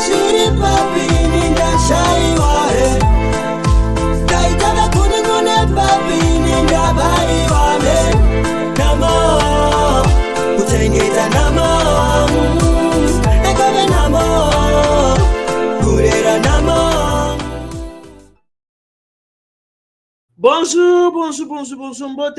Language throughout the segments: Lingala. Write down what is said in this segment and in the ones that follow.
shiri papi ninda shai wae Kaitana kuningune papi ninda bari wae Namo Utengeta namo Ekome namo Gurera namo. Bonjour,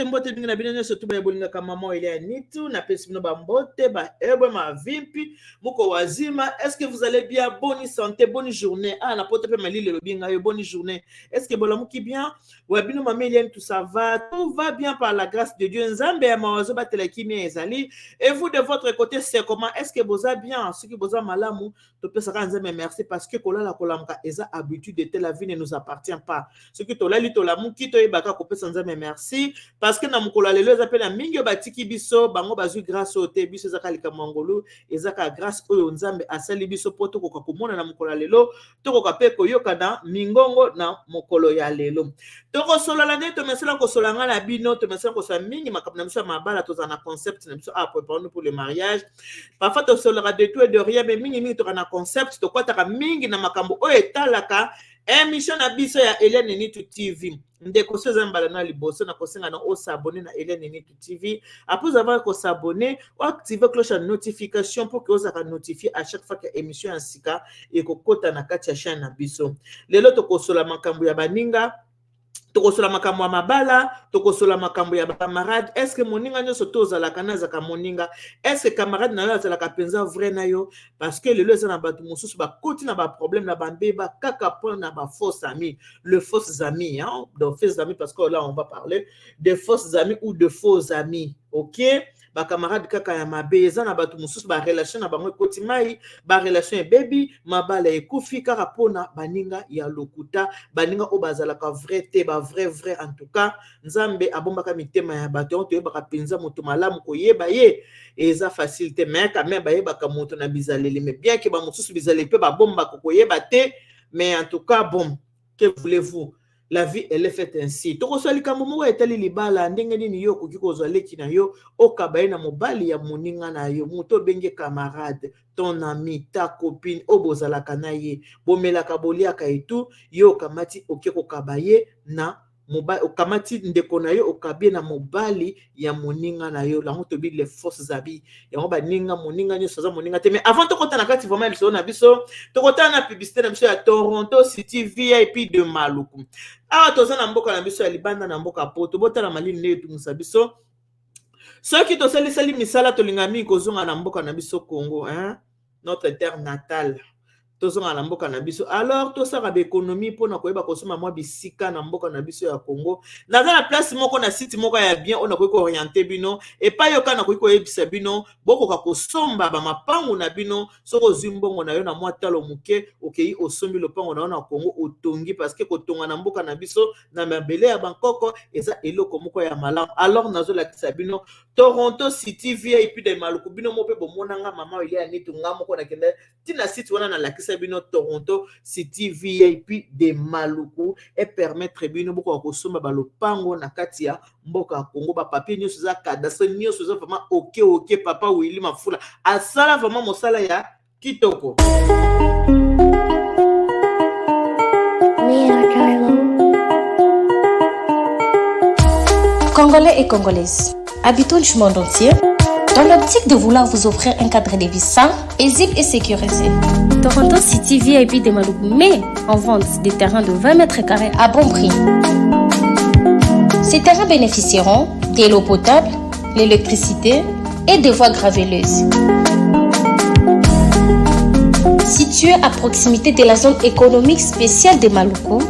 mbote binga na binene sotu ba bolinga kama mama ile nitu na pesi bino ba mbote ba ebwe ma vimpi muko wazima. Est-ce que vous allez bien? Bonne santé, bonne journée. Ah na pote pe mali le binga yo bonne journée. Est-ce que bolamuki bien? Wa bino mama ile tout ça va? Tout va bien par la grâce de Dieu. Nzambe ya mawazo ba telekimi ezali. Et vous de votre côté c'est comment? Est-ce que boza bien? Ce qui boza malamu to pesa ka nzambe merci parce que kola kolamka eza habitude de la vie ne nous appartient pas. Ce que to la li to la muki baka kopesa nzambe merci parce que na mukolo lelo ezapela mingi batiki biso bango bazui grâce au te biso ezaka likambo ngolu ezaka grâce oyo nzambe asali biso poto koka komona na mukolo lelo tokoka pe koyoka na mingongo na mukolo ya lelo toko solola ne to mesela ko solanga na bino to mesela ko sa mingi makambo na biso mabala to na concept na biso préparer pour le mariage parfois to solola de tout et de rien mais mingi to na concept to kwataka mingi na makambo oyo etalaka émission na biso ya Hélène Nitu TV. Ndeko soza mbala na liboso na kosenga na s'abonner na Hélène Nitu TV. Après avoir ko s'abonner, ou activer cloche de notification pour que vous soyez notifié à chaque fois que émission en sika et ko kota na kati ya chaîne na biso. Lelo to kosola makambo ya baninga tokosola makambo ya mabala tokosola makambo ya camarade. Est-ce que moninga nyoso tozalaka na zaka moninga? Est-ce que camarade na yo azalaka penza vrai na yo? Parce que lelo eza na bato mosusu ba koti na ba problème na bambeba kaka point na ba faux amis. Le faux ami hein, donc faux amis parce que là on va parler de faux amis ou de faux amis. OK? Ba camarade kaka ya mabe eza na bato mosusu ba relation na bango koti mai ba relation ya baby mabala ekufi kaka pona baninga ya lokuta baninga o bazalaka vrai te ba vrai en tout cas nzambe abombaka mitema ya bato to yebaka penza moto malamu koyeba ye eza facilité mais quand même bayebaka moto na bizaleli mais bien que ba mosusu bizaleli pe ba bomba koyeba te mais en tout cas bon que voulez-vous. La vie elle est faite ainsi. Toko sali kamumu etali libala ndenge nini yo koki kozaleki na yo okabaye na mobali ya moninga na yo moto benge camarade ton ami ta copine obozalaka na ye bomelaka boliaka etu yo kamati okeko kabaye na mobali okamati ndeko na yo okabie na mobali ya moninga na yo lango to bi les fausses habits yango baninga moninga nyo soza moninga te mais avant to kota na kati vraiment biso na biso to kota na publicité na biso ya Toronto City VIP de Maluku awa toza na mboka na biso ya libanda na mboka poto botala malini ne etumisa biso soki tosali misala tolingami kozonga na mboka na biso Congo hein notre terre natale tozonga na mboka na biso alors tosaka ba économie pona koyeba kosoma mwa bisika na mboka na biso ya Congo naza na place moko na site moko ya bien ona koyiko orienter bino et pas yoka na koyiko yebisa bino bokoka kosomba ba mapango na bino soko zimbongo na yo na mwa talo muke okei osombi lopango na yo na Congo otongi parce que kotonga na mboka na biso na mabele ya bankoko eza eloko moko ya malamu alors nazo la kisa bino Toronto City VIP de Maluku bino mo pe bomonanga mama ile ya nitu nga moko na kende tina site wana na la Sabino Toronto City VIP de Maluku et permettre bino boko kosomba balopango na kati ya mboka Congo ba papier nyoso za cadastre nyoso za vraiment OK papa Willy Mafula asala vraiment mosala ya kitoko. Congolais et Congolaises, habitants du monde entier, dans l'optique de vouloir vous offrir un cadre de vie sain, paisible et sécurisé, Toronto City VIP de Maluku met en vente des terrains de 20 mètres carrés à bon prix. Ces terrains bénéficieront de l'eau potable, l'électricité et des voies gravelleuses. Situé à proximité de la zone économique spéciale de Maluku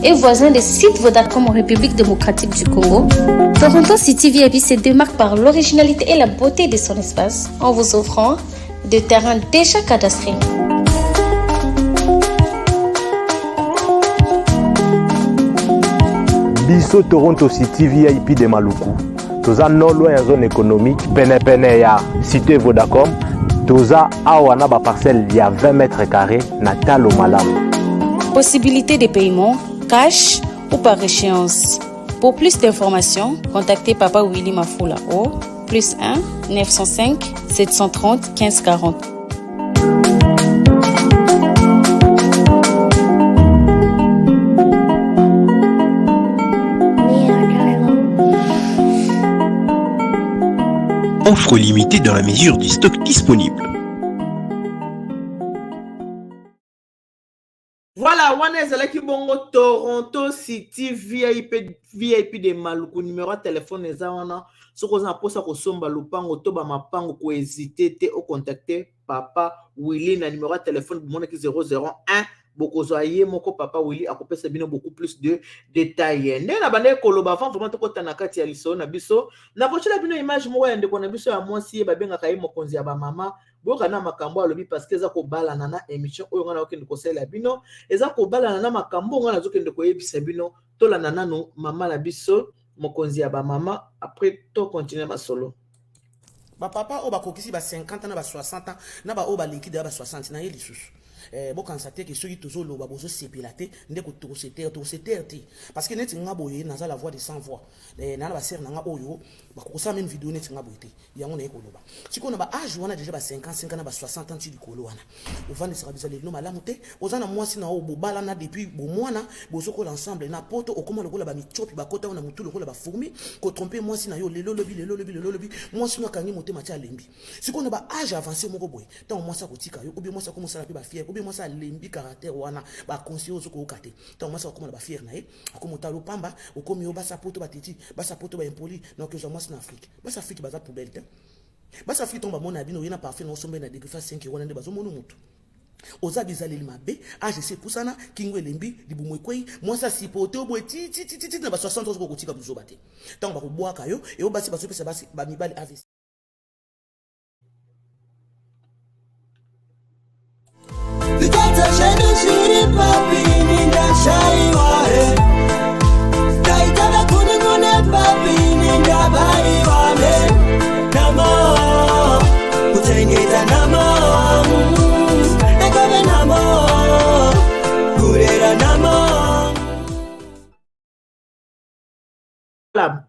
et voisin des sites Vodacom en République démocratique du Congo, Toronto City VIP se démarque par l'originalité et la beauté de son espace en vous offrant des terrains déjà cadastrés. Biso Toronto City VIP de Maluku. Toza non loin en zone économique, pene ya cité Vodacom. Toza awana ba parcelle il y a 20 mètres carrés na talo malamu. Possibilité de paiement cash ou par échéance. Pour plus d'informations, contactez Papa Willy Mafula au +1 905 730 15 40. Offre limitée dans la mesure du stock disponible. Voilà, wana ezalaki bongo Toronto City VIP de Maluku. Numéro de téléphone eza wana. Soko oza na posa kosomba lupango to ba mapango ko hésiter te o contacter Papa Willy na numéro de téléphone bomonaki 001 bokozwa ye moko Papa Willy akopesa bino beaucoup plus de détails. Nde na bande koloba avant vraiment to kota na kati ya liso na biso. Na kochela bino image moko ya ndeko na biso ya mwasi ye babengaka ye mokonzi ya ba mama. Boka na makambo alobi parce que eza ko balana na émission oyo ngana okende kosala bino. Eza ko balana na makambo ngana zokende koyebisa bino tolanda nano mama na biso mokonzi ya ba mama après to continuer ma solo. Ba papa o ba kokisi ba 50 ans na ba 60 ans na ba o ba liquide ba 60 na ye lisusu. Bo constater que ceux qui toujours lo ba bozo sepilate ndeko to seter parce que net nga boye na za la voix de sans voix na ba ser na nga oyo ba kokosa même vidéo net nga boye te yango na ko loba siko na ba âge wana déjà ba 50 na ba 60 ans ti likolo wana o vande sera bizali no malamu te oza na mwasi na o bobala na depuis bo mwana bozo ko l'ensemble na poto o koma lokola ba michopi ba kota na mutu lokola ba fourmi ko tromper mwasi na yo lelo lobi mwasi no kangi motema cha lembi siko na ba âge avancé moko boye tant mwasi ko tika yo obi mwasi ko mosala pe ba fier moi ça lembi caractère wana ba conscience ko okate tant moi ça comme ba fier na e akomota lo pamba okomi o ba sapoto ba titi ba sapoto ba impoli donc je moi en Afrique ba sa Afrique ba za poubelle te ba sa Afrique tomba mona bino yena parfait no sombe na degré 5 wana nde bazo mono mutu oza bizali mabe age c'est pour ça na kingo lembi libumwe kwei moi ça sipote obo ti na ba 60 ans ko kotika buzo bate tant ba ko boaka yo e o basi baso pesa basi ba mibali avis.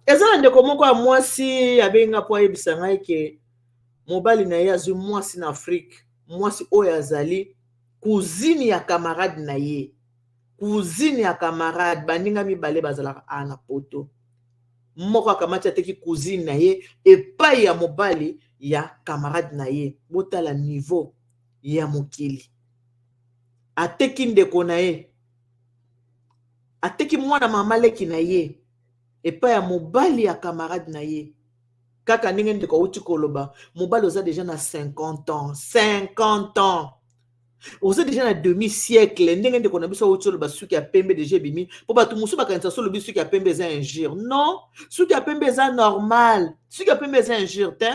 Ezala ndeko moko ya mwasi abenga po ayebisa ngai ke mobali na ye azwi mwasi na Afrique, mwasi oyo azali cousine ya camarade na ye, cousine ya camarade baninga mibale bazalaka ana poto moko akamati ateki cousine na ye epai ya mobali ya camarade na ye. Botala niveau ya mokili, ateki ndeko na ye, ateki mwana mama leki na ye epai ya mobali ya camarade na ye. Kaka ndenge ndeko uti koloba mobali oza déjà na 50 ans oza déjà na demi-siècle. Ndenge ndeko na biso uti koloba suki ya pembe déjà bimi po bato musu bakanisa solo biso suki ya pembe eza injure. Non, suki ya pembe eza normal, suki ya pembe eza injure te.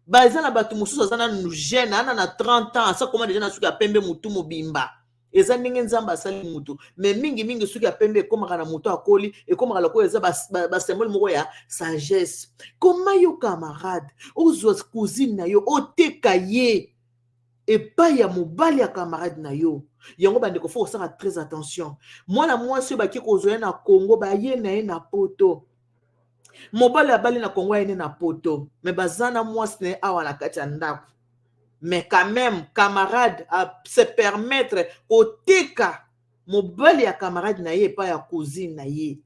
Ba eza na bato musu oza na jeune ana na 30 ans asa koma déjà na suki ya pembe mutu mobimba. Eza ndenge nzamba asali mutu me mingi suki ya pembe ekomaka na mutu akoli ekomaka loko eza ba symbole moko ya sagesse. Koma yo camarade ozwa cousine na yo oteka ye epai ya mobali ya camarade na yo. Yango bandeko faut osala très attention. Mwana mwasi oyo baki kozwa na Congo baye na ye na poto, mobali abali na Congo ye na poto me bazana mwasi na ye awa na kati ya ndako. Mais quand même, camarade à se permettre koteka mobali ya camarade na ye pa ya cousine na ye.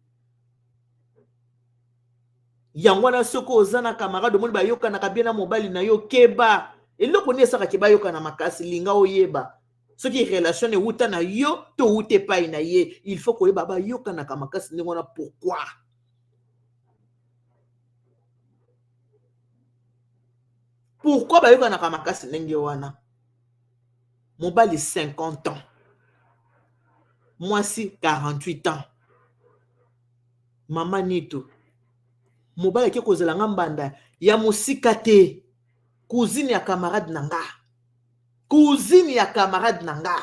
Yango na soko ozana camarade moni ba yoka na kabina mobali na yo keba. Eloko ni esaka keba yoka na makasi linga oyeba. Soki relation euta na yo to ute pa na ye, il faut koyeba ba yoka na kamakasi ndenge wana pourquoi. Pourquoi ba yoka na kamakasi ndenge wana? Mobali 50 ans. Mwasi 48 ans. Mama nito. Mobali ki kozela ngambanda ya musika te. Cousine ya camarade nanga. Cousine ya camarade nanga.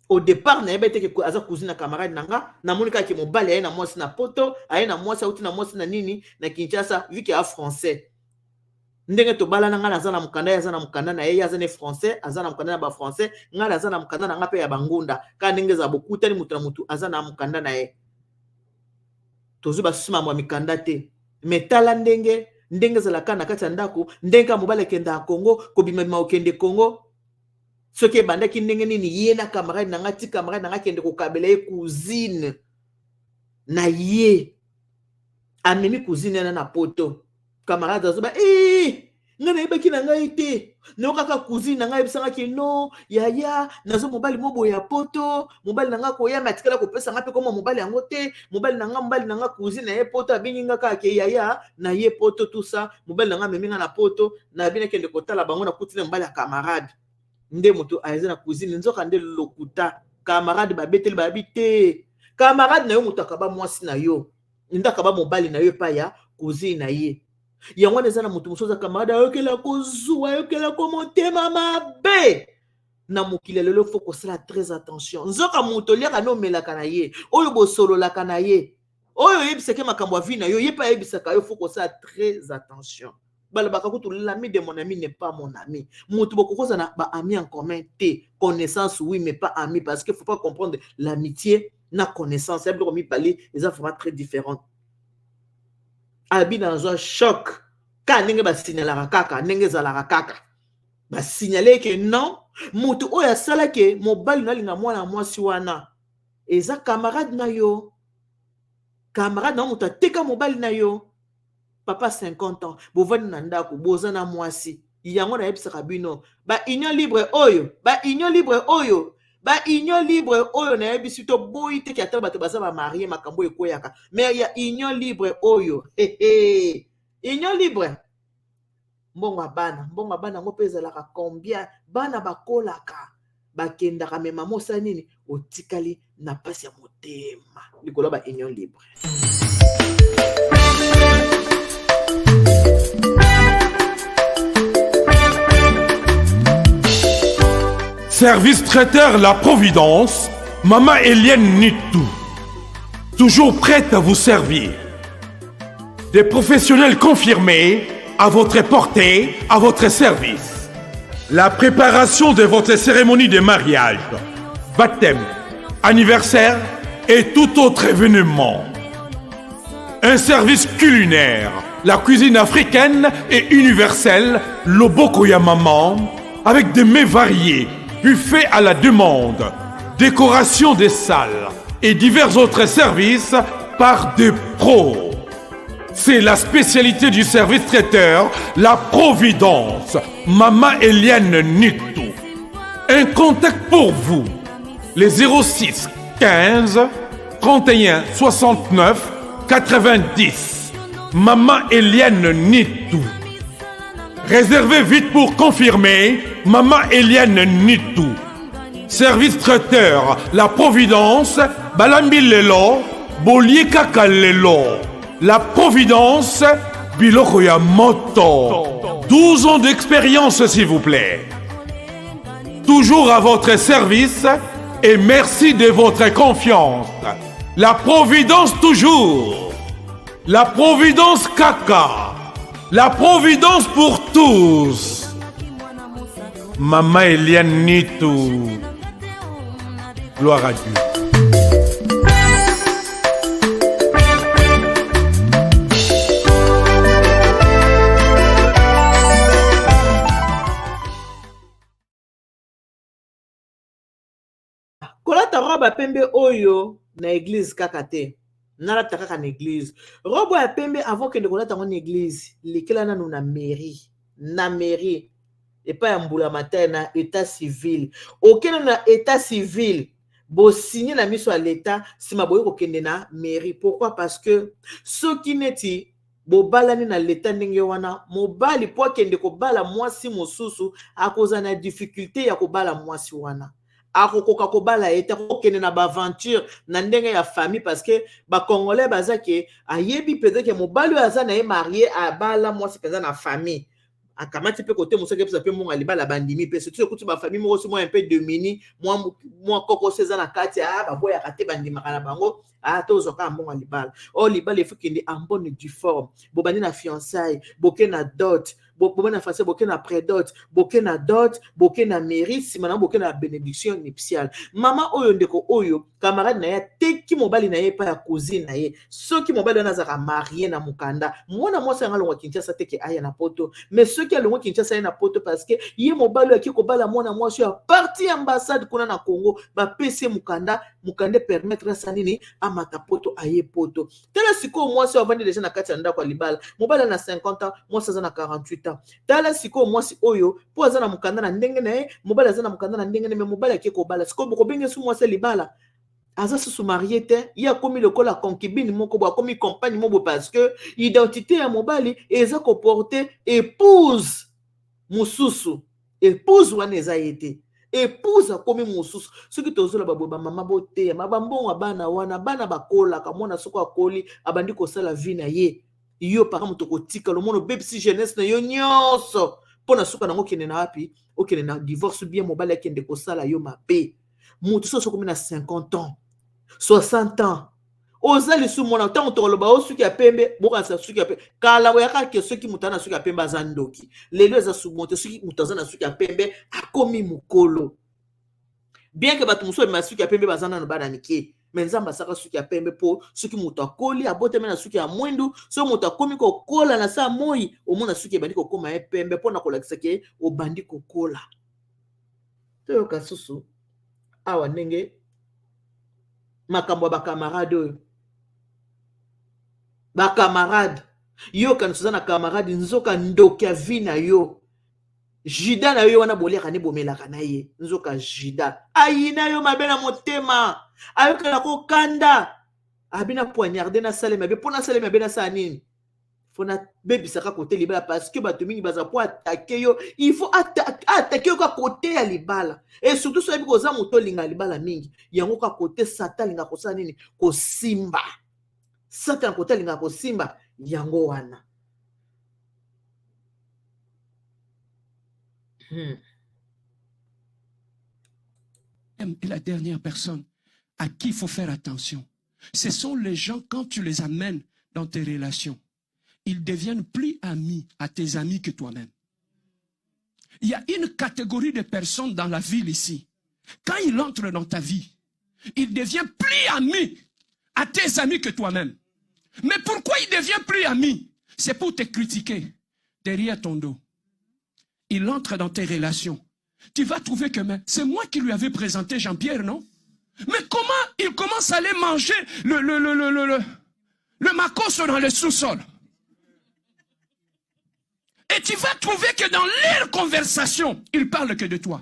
Au départ na yebete ke aza cousine ya camarade nanga, na monika ki mobali aye na mwasi na poto, aye na mwasi auti na mwasi na nini na Kinshasa vu que a français. Ndenge to bala nanga na zana mukanda ya zana mukanda na ye azane français, azana mukanda na ba français, nga na zana mukanda na nga pe ya bangunda, ka ndenge za bokuta ni mutu na mutu azana mukanda na ye. Tozu ba sima mwa mikanda te. Metala ndenge zalaka na kati ya ndako, ndenge mobali kenda Congo, ko bimema okende Congo. Soki bandaki ndenge nini ye na camarade na nga ti camarade na nga kende ko kabela ye cousine na ye. Amemi cousine na poto. camarade azoba nga na yebaki na ngai te no kaka cousine na ngai bisanga ki no yaya nazo mobali mo boya poto mobali na nga ko ya matikala ko pesa nga pe comme mobali yango te mobali na nga cousine na ye poto abingi nga ka ke yaya na ye poto tout ça mobali na nga meminga na poto na bina kende kotala bango na kutile mobali ya camarade nde moto aiza na cousine nzoka nde lokuta camarade babeteli babi te camarade na yo moto akaba mwasi na yo ndaka ba mobali na yo pa ya cousine na ye yango neza na mutu musoza camarade ayokela kozwa ayokela ko motema mabe na mokili lelo faut kosala très attention nzoka mutu liaka no melaka na ye oyo bosololaka na ye oyo yebiseke makambo ya vie na yo ye pa yebisaka yo faut kosala très attention balobaka kutu l'ami de mon ami n'est pas mon ami mutu bokokoza na ba ami en commun te connaissance oui mais pas ami parce que faut pas comprendre l'amitié na connaissance c'est comme il parler les affaires très différentes abi dans un choc ka ndenge ba signaler kaka ndenge zala kaka ba signaler que non mutu oya sala ke mobali na linga mwana mwasi wana eza camarade na yo camarade na mutu teka mobali na yo papa 50 ans bovani na ndako boza na mwasi yango na yebisaka bino ba union libre oyo na yebi sito boyi te ki atala bato baza ba marié makambo ekoyaka mais ya union libre oyo union libre mbongo bana ngo pezalaka combien bana bakolaka bakendaka mema mosa nini otikali na pasi ya motema likolo ba union libre. Service traiteur La Providence, Maman Eliane Nitou. Toujours prête à vous servir. Des professionnels confirmés, à votre portée, à votre service. La préparation de votre cérémonie de mariage, baptême, anniversaire et tout autre événement. Un service culinaire, la cuisine africaine et universelle, Loboko ya Maman, avec des mets variés, buffet à la demande, décoration des salles et divers autres services par des pros. C'est la spécialité du service traiteur, La Providence, Maman Eliane Nitou. Un contact pour vous, les 06 15 31 69 90. Maman Eliane Nitou. Réservez vite pour confirmer, Maman Eliane Nitou. Service traiteur, La Providence, Balambi Lelo, Bolier Kaka Lelo. La Providence, Biloko ya Moto. 12 ans d'expérience, s'il vous plaît. Toujours à votre service et merci de votre confiance. La Providence toujours. La Providence Kaka. La Providence pour tous. Maman Eliane Nitou. Gloire à Dieu. Kolata roba pembe oyo na église kaka te. Nalata kaka na église. Roba ya pembe avant que de kolata en église. Lekela nanu na mairie. Na mairie. Et pas ya mbula matin na état civil. Auquel na état civil. Bo signé la mission à l'état. Si ma boye kokende na mairie. Pourquoi? Parce que ceux qui neti bo balani na l'état ndenge wana. Mobali po kende ko bala mwasi mosusu. A cause na difficulté ya ko bala mwasi wana. Akokoka kobala ete kokende na baventure na ndenge ya famille parce que ba congolais bazake ayebi peut-être que mobali aza na ye marié a bala mwasi penza na famille akamati pe côté museke pesa pe monga libala bandimi pe surtout kuti ba famille mo un peu domini moi koko seza na kati ba boya kate bandima kana bango tozo ka monga libala o libala il faut qu'il est en bonne due forme bo bani na fiançailles boke na dot boke na face boke na prédot boke na dot boke na mairie si maintenant boke na bénédiction nuptiale maman oyo ndeko oyo camarade na ya te soki mobali na ye pa ya cousine na ye soki mobali wana azalaka marie na mokanda mwana mwasi yanga alongwa Kinshasa te ke aya na poto mais soki alongwa Kinshasa ye na poto parce que ye mobali aki kobala mwana mwasi ya parti ambassade kuna na Congo bapesi mokanda permettre sa nini amata poto aye poto tala siko mwasi avandi deja na kati ya ndako ya libala mobali na 50 ans mwasi aza na 48 ans tala siko mwasi oyo po aza na mokanda na ndenge na ye mobali aza na mokanda na ndenge na ye mobali aki kobala siko bokobenge su mwasi libala aza susu marié te ye akomi lokola concubine moko bo akomi compagne moko parce que identité ya mobali eza koporte épouse mosusu épouse wana eza ye te épouse akomi mosusu soki tozola baboye bamama boteya mabambongo bana wana bana bakolaka mwana soko akoli abandi kosala vie na ye yo paka moto kotika lomona obebisi jeunesse na yo nyonso mpo na suka nango okende na wapi okende na divorce bien mobali akende kosala yo mabe moto so sokomi na 50 ans 60 ans oza lisu mona ntango tokoloba o suki ya pembe bokanisa suki ya pembe kala boyaka ke soki moto aza na suki ya pembe aza ndoki lelo eza moto soki moto aza na suki ya pembe akomi mokolo bien ke bato mosusu bamema suki ya pembe baza nano bana mike me nzambe asaka suki ya pembe mpo soki moto akoli abotami na suki ya mwindu soki moto akomi kokola na saa moi omona suki ebandi kokoma ye pembe mpo na kolakisa ke obandi kokola toyoka susu awa ndenge makambo ya bakamarade oyo bakamarade yo kanisi oza na kamarade nzoka ndoki ya vi na yo jida na yo wana boliaka nde bomelaka na ye nzoka jida ayina yo mabe na motema ayokana kokanda abi na poignarde na salema abe mpo na salema abe na saa nini fo na bebisaka kote libala parce que bato mingi baza po atake yo il faut atake yo ka kote ya libala et surtout so yebi koza moto olinga libala mingi yango ka kote sata alinga kosala nini kosimba sata na kote alinga kosimba yango wana Et la dernière personne à qui il faut faire attention, ce sont les gens, quand tu les amènes dans tes relations, ils deviennent plus amis à tes amis que toi-même. Il y a une catégorie de personnes dans la ville ici. Quand il entre dans ta vie, il devient plus ami à tes amis que toi-même. Mais pourquoi il devient plus ami? C'est pour te critiquer derrière ton dos. Il entre dans tes relations. Tu vas trouver que c'est moi qui lui avais présenté Jean-Pierre, non? Mais comment il commence à aller manger le macos dans le sous-sol? Et tu vas trouver que dans leur conversation, ils ne parlent que de toi.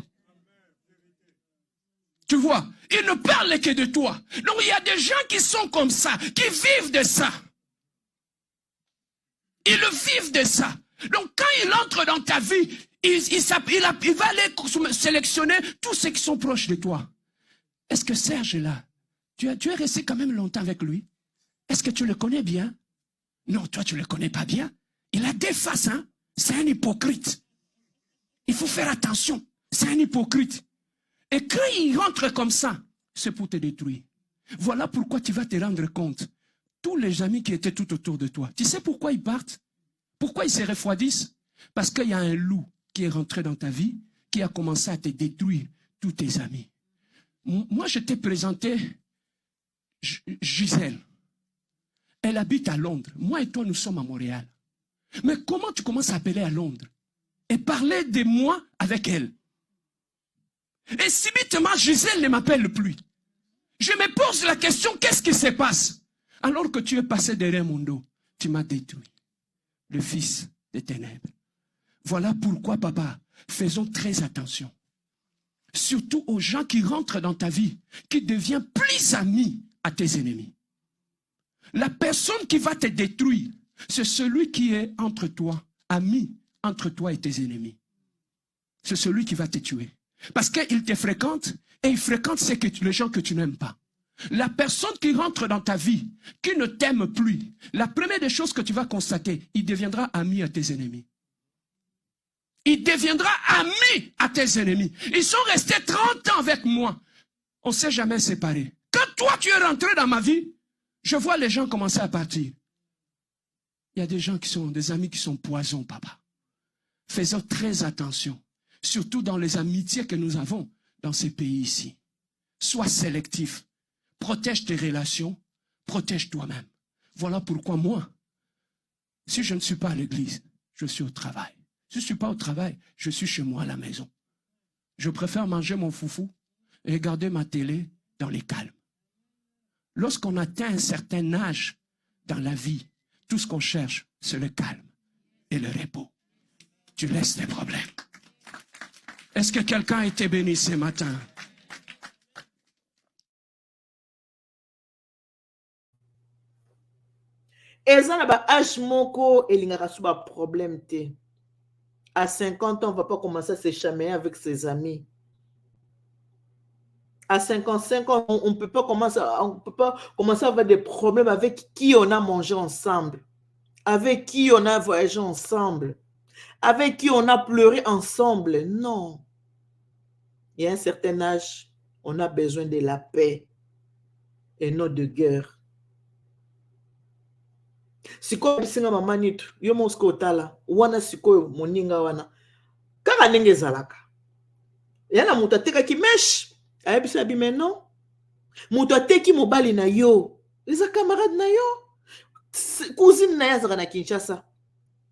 Tu vois, ils ne parlent que de toi. Donc il y a des gens qui sont comme ça, qui vivent de ça. Ils vivent de ça. Donc quand il entre dans ta vie, il va aller sélectionner tous ceux qui sont proches de toi. Est-ce que Serge est là? Tu es resté quand même longtemps avec lui? Est-ce que tu le connais bien? Non, toi tu ne le connais pas bien. Il a des faces, hein? C'est un hypocrite. Il faut faire attention. C'est un hypocrite. Et quand il rentre comme ça, c'est pour te détruire. Voilà pourquoi tu vas te rendre compte. Tous les amis qui étaient tout autour de toi, tu sais pourquoi ils partent? Pourquoi ils se refroidissent? Parce qu'il y a un loup qui est rentré dans ta vie, qui a commencé à te détruire tous tes amis. Moi, je t'ai présenté Gisèle. Elle habite à Londres. Moi et toi, nous sommes à Montréal. Mais comment tu commences à appeler à Londres et parler de moi avec elle? Et subitement, Gisèle ne m'appelle plus. Je me pose la question, qu'est-ce qui se passe? Alors que tu es passé derrière mon dos, tu m'as détruit. Le fils des ténèbres. Voilà pourquoi, papa, faisons très attention. Surtout aux gens qui rentrent dans ta vie, qui deviennent plus amis à tes ennemis. La personne qui va te détruire, c'est celui qui est entre toi, ami entre toi et tes ennemis. C'est celui qui va te tuer. Parce qu'il te fréquente et il fréquente les gens que tu n'aimes pas. La personne qui rentre dans ta vie, qui ne t'aime plus, la première des choses que tu vas constater, il deviendra ami à tes ennemis. Il deviendra ami à tes ennemis. Ils sont restés 30 ans avec moi. On ne s'est jamais séparés. Quand toi tu es rentré dans ma vie, je vois les gens commencer à partir. Il y a des gens qui sont des amis qui sont poison, papa. Faisons très attention, surtout dans les amitiés que nous avons dans ces pays ici. Sois sélectif. protège tes relations, protège toi-même. Voilà pourquoi moi, si je ne suis pas à l'église, je suis au travail. Si je ne suis pas au travail, je suis chez moi à la maison. Je préfère manger mon foufou et regarder ma télé dans les calmes. Lorsqu'on atteint un certain âge dans la vie, tout ce qu'on cherche, c'est le calme et le repos. Tu laisses les problèmes. Est-ce que quelqu'un a été béni ce matin? Eza na ba âge moko elingaka su ba problème te. À 50 ans, on ne va pas commencer à se chamailler avec ses amis. À 55 ans, on ne peut pas commencer à avoir des problèmes avec qui on a mangé ensemble, avec qui on a voyagé ensemble, avec qui on a pleuré ensemble. Non. Il y a un certain âge, on a besoin de la paix et non de guerre. Sikoyo bisinga mama nitu, yo mosko otala, wana sikoyo moninga wana. Kaka ndenge ezalaka. Yana mutu atekaki mesh, ayebisi abi mais non. Mutu ateki mobali na yo, eza camarade na yo. Cousine na ye azaka na Kinshasa.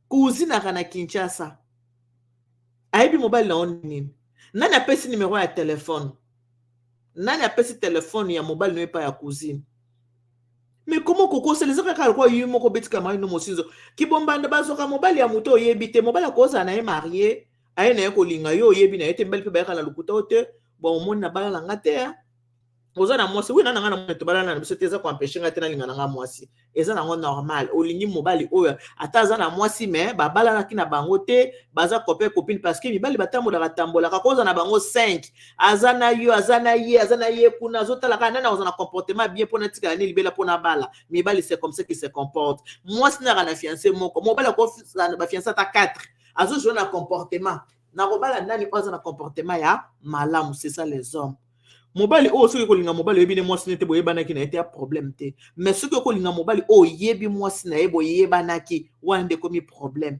Cousine aka na Kinshasa. Ayebi mobali na on nini. Nani apesi numéro ya téléphone? Nani apesi téléphone ya mobali na pa ya cousine? Mais comment koko se les akaka kwa yu moko beti kama ino mosinzo ki bombanda bazoka mobali ya muto oyebi te mobali akoza na ye marié aye na ye kolinga yo oyebi na ye te mbali pe bayaka na lukuta ote bon omoni na bala na ngate oza na mwasi oui na nga na moto bala na biso te eza ko empêcher ngate na linga na nga mwasi eza na ngo normal olingi mobali oyo ata aza na mwasi mais ba bala na kina bango te baza copain copine parce que mibali batambola katambola kakoza na bango 5 azana ye kuna azotala kana na oza na comportement bien pona tika ni libela pona bala mibali c'est comme ça qu'il se comporte mwasi na kana fiancé moko mobali ko na ba fiancé ta 4 azo jouer na comportement na robala nani oza na comportement ya malamu c'est ça les hommes. Mobali o soki kolinga mobali yebi ne mwasi nete boyebanaki na ete ya problème te mais soki kolinga mobali o yebi mwasi na ye boyebanaki wana nde komi problème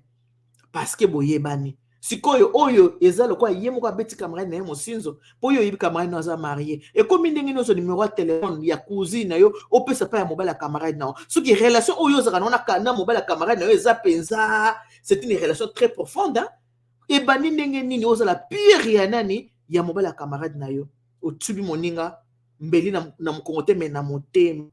parce que boyebani sikoyo oyo eza lokwa ye moko abeti camarade na ye mosinzo po oyo yebi camarade na aza marié et comme ndenge nyonso numéro ya téléphone ya cousine na yo opesa pa ya mobali ya camarade na yo soki relation oyo ozaka na mobali ya camarade na yo eza penza c'est une relation très profonde hein? Et bani ndenge nini ozala pire ya nani ya mobali ya camarade na yo otubi moninga mbeli na mkongote me na motema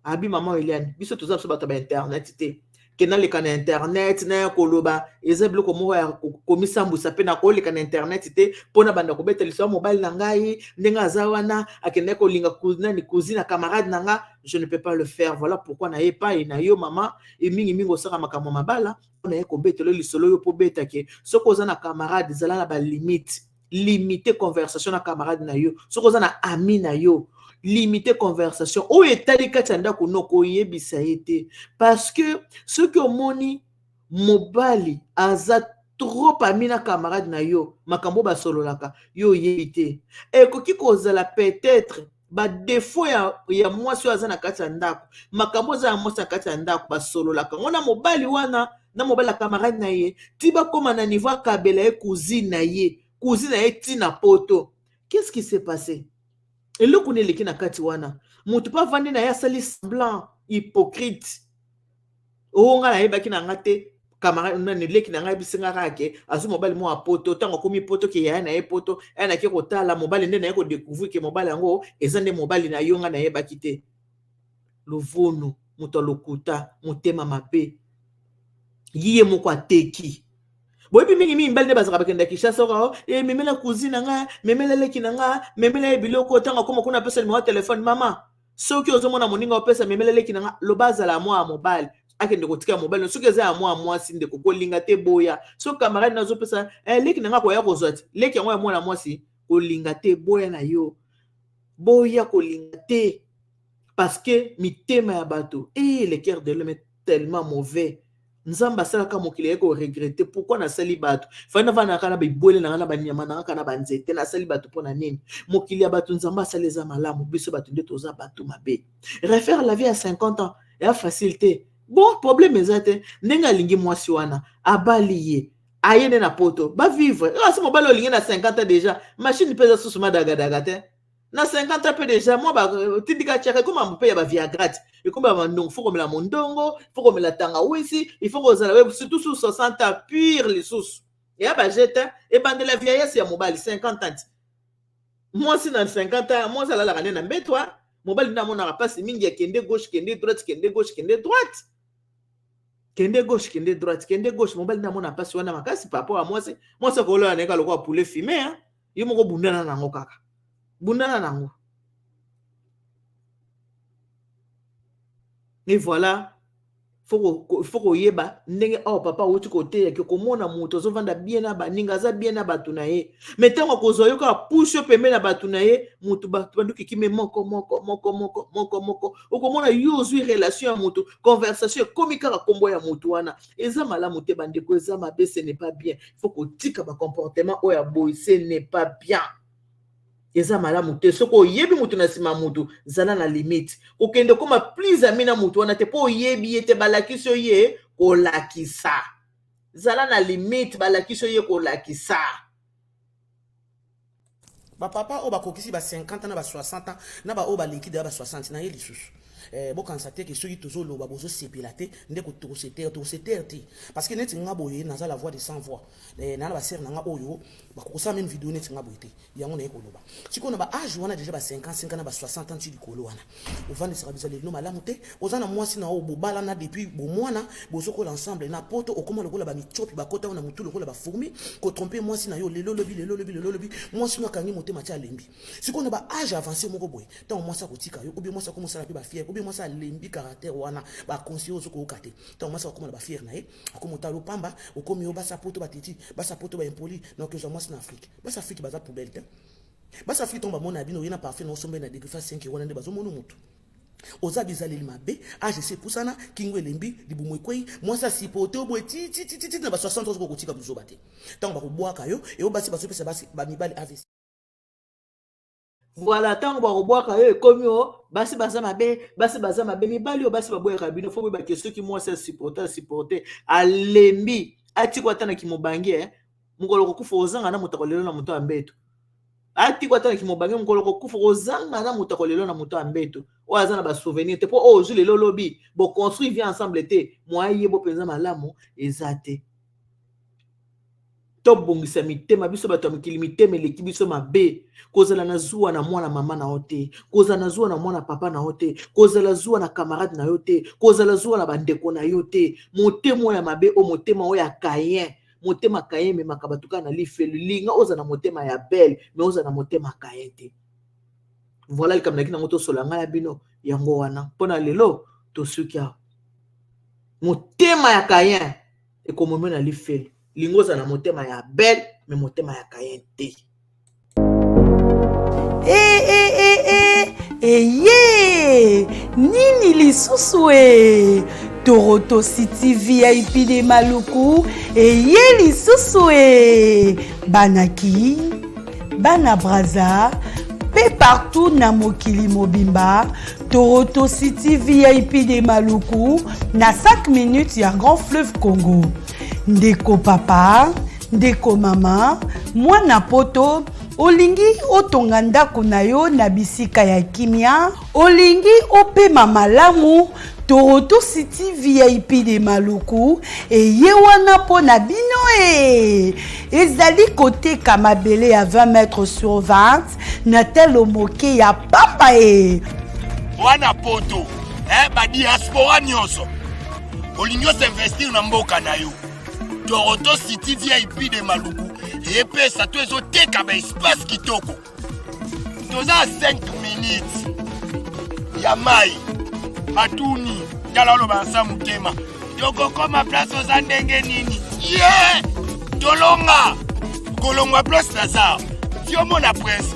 abi mama Eliane biso toza biso bato ba internet te kena leka na internet na koloba eza biloko moko ya komisambusa pe na koleka na internet te pona banda kobeta liso mobile na ngai ndenga aza wana akende kolinga cousine na camarade na nga je ne peux pas le faire voilà pourquoi na ye pa na yo mama e mingi osaka makambo mabala na ye kobeta lisolo yo po beta ke soko oza na camarade zala na ba limite limiter conversation na camarade na yo soko oza na ami na yo limiter conversation o etali kati ya ndako noko yebisa ete parce que ce que omoni mobali aza trop ami na camarade na yo makambo basololaka yo yebite ekoki kozala peut-être ba défaut ya mwasi aza na kati ya ndako makambo za mwasi na kati ya ndako basololaka ngona mobali wana na mobali ya camarade na ye tiba koma na niveau kabela ye cousine na ye cousine a été na poto. Qu'est-ce qui s'est passé? Et le connaît les na kati wana. Mutu pa vandi na ya sali semblant hypocrite. O nga na yeba ki na ngate camarade na ne leki na ngai bisinga rake azu mobali mo a poto tango komi poto ke ya na ye poto na ke kotala mobali nde na ye ko découvrir ke mobali yango ezande mobali na yo nga na yeba kite. Lovono muto lokuta mutema mabe. Yiye moko ateki. Boyebi mingi mbali ne bazaka bakenda Kinshasa ko memela cousine nga memela leki nga memela biloko tanga koma kuna pesa numéro téléphone mama soki ozomona moninga opesa memela leki nga lo bazala moi mobile akende kotika mobile soki eza ya moi sinde kolinga te boya so camarade nazo pesa leki nga ko ya kozwati leki yango ya mwana mwasi kolinga te boya na yo boya kolinga te parce que mitema ya bato le cœur de l'homme est tellement mauvais. Nzamba sala ka mokili yeko regretter pourquoi na sali bato fana vana kana bibole na kana banyama na kana banzete na sali bato pona nini mokili ya bato nzamba saleza malamu biso bato nde toza bato mabe refaire la vie à 50 ans ya facilité bon problème ezate ndenga lingi mwasi wana abaliye ayene na poto ba vivre si mobali olingi na 50 ans déjà machine pesa susuma daga te Na 50 ans déjà, moi, tindika tchaka, comme on peut y avoir Viagra. Et comme il faut comme la mondongo, il faut comme la tangawisi, il faut que vous surtout sous 60 ans, pire les sous. Et à Bajette, et ben de la vieillesse, c'est à mobile, 50 ans. Moi, si dans 50 ans, moi, ça l'a la ranée, mais toi, mobile, n'a mon arapas, il y a kende gauche, kende droite, kende gauche, kende droite. Kende gauche, kende droite, kende gauche, mobile, n'a mon arapas, on a ma casse, par rapport à moi, c'est qu'on a un égal au poulet fumé, hein. Il m'a dit, nango kaka. Bundana nango. Et voilà, faut que yeba ndenge oh papa wuti côté que comment na moto zo vanda bien na ba ningaza bien na batunaye. Metango ko zo yoka push pembe na batunaye mutu bandu kikime moko. Okomona yuzu relation ya mutu, conversation komika ka kombo ya mutu wana. Eza malamu te bandeko eza mabe, ce n'est pas bien. Faut que tika ba comportement oya boy, ce n'est pas bien. Eza malamu te soko yebi mutu na sima mutu zala na limite okende koma plus amina mutu wana te po yebi ete balakiso ye ko lakisa zala na limite balakiso ye ko lakisa ba papa o ba kokisi ba 50 na ba 60 ans na ba o ba liquide ba 60 na yeli susu bo constater que ceux qui toujours lo ba bozo sepilate ndeko to seter parce que neti ngabo ye na la voix de sans voix na ba ser na ngabo yo ba kokosa même vidéo neti ngabo ite yango na ekoloba siko ba âge wana déjà ba 55 na ba 60 ans ti likolo wana ovande sera bizali no malamu te ozana mwasi na o bobala na depuis bo mwana bozo ko l'ensemble na poto okoma lokola ba michopi ba kota na mutu lokola ba fourmi ko tromper mwasi na yo lelo lobi mwasi no kangi motema ti alembi siko na ba âge avancé moko boy tant mwasi ko tika yo obi mwasi ko mosala bi ba fier obi mwasi alembi caractère wana ba conscience ko okate tant mwasi ko ba fier na ye akomota lo pamba okomi yo basa poto batiti basa poto ba impoli donc yo mwasi na Afrique basa Afrique baza poubelle te basa Afrique tomba mona bino yena parfait no sombe na degré 5 wana nde bazo mono mutu oza bizali mabe age se pusana kingwe lembi libumwe kwei mwasa sipote obwe ti na ba 60 ans ko kotika buzo bate tant ba ko boaka yo e obasi baso pesa basi ba mibali AVC. Voilà, tant que vous boire comme yo, basi baza mabe mibali yo basi baboya kabino faut ba question qui moi c'est supporter alembi ati kwa tana ki mobangi mukolo ko kufa ozanga na mutakolelo na muto ambeto ati kwa tana ki mobangi mukolo ko kufa ozanga na mutakolelo na muto ambeto o azana ba souvenir te po o ju le lolobi bo construire vie ensemble te moi yebo penza malamu ezate top bongisa mitema biso bato mikili mitema leki biso mabe kozala na zuwa na mwana mama na ote kozala na zuwa na mwana papa na ote kozala zuwa na camarade na yote kozala zuwa na bandeko na yote motema ya mabe o motema o ya kayen motema kayen me makabatuka na lifelu linga oza na motema ya belle me oza na motema kayen te voilà comme na kina moto solanga ya bino yango wana pona lelo to sukia motema ya kayen e komome na lifelu lingoza na motema ya belle me motema ya kayente nini lisusu Toroto City VIP de Maluku lisusu banaki bana braza pe partout na mokili mobimba Toroto City VIP de Maluku na 5 minutes ya Grand Fleuve Congo. Ndeko papa, ndeko mama, mwana poto, olingi otonga ndako na yo na bisika ya kimia, olingi opema malamu, Toroto City VIP de Maluku, ye wana po na bino ezali kote kamabele ya 20 mètres sur 20, na telo moke ya papa Wana poto, ba diaspora nyonso, olingi s'investir na mboka na yo. Toroto City VIP de Maluku epesa to ezoteka ba espace kitoko toza 5 minutes ya mai atuni tala lo bansa mutema yoko koma place oza ndenge nini tolonga kolongwa place Lazare tio mona presse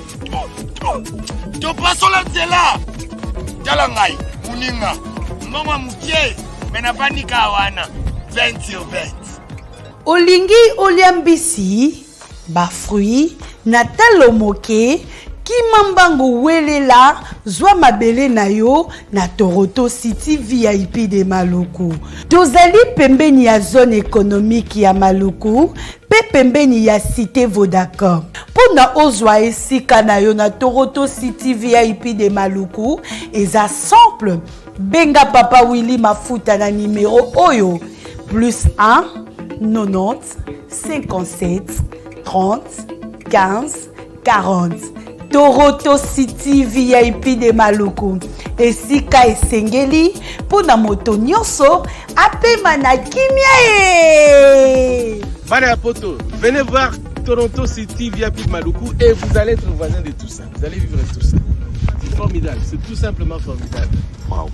to pasola nzela tala ngai muninga mbongo mukie mena panika wana 20 sur 20 olingi oliambisi ba fruit na talo moke Kimambango welela zwa mabele na yo na Toronto City VIP de Maluku. Tozali pembeni ya zone économique ya Maluku, pe pembeni ya cité Vodacom. Pona ozwa esika na yo na Toronto City VIP de Maluku, eza simple. Benga Papa Willy Mafuta na numéro oyo +1 90 57 30 15 40. Toronto City VIP de Maluku. Esika esengeli pona moto nyonso apema na kimia e. Bana poto, venez voir Toronto City VIP de Maluku et vous allez être voisin de tout ça. Vous allez vivre tout ça. C'est formidable, c'est tout simplement formidable. Wow.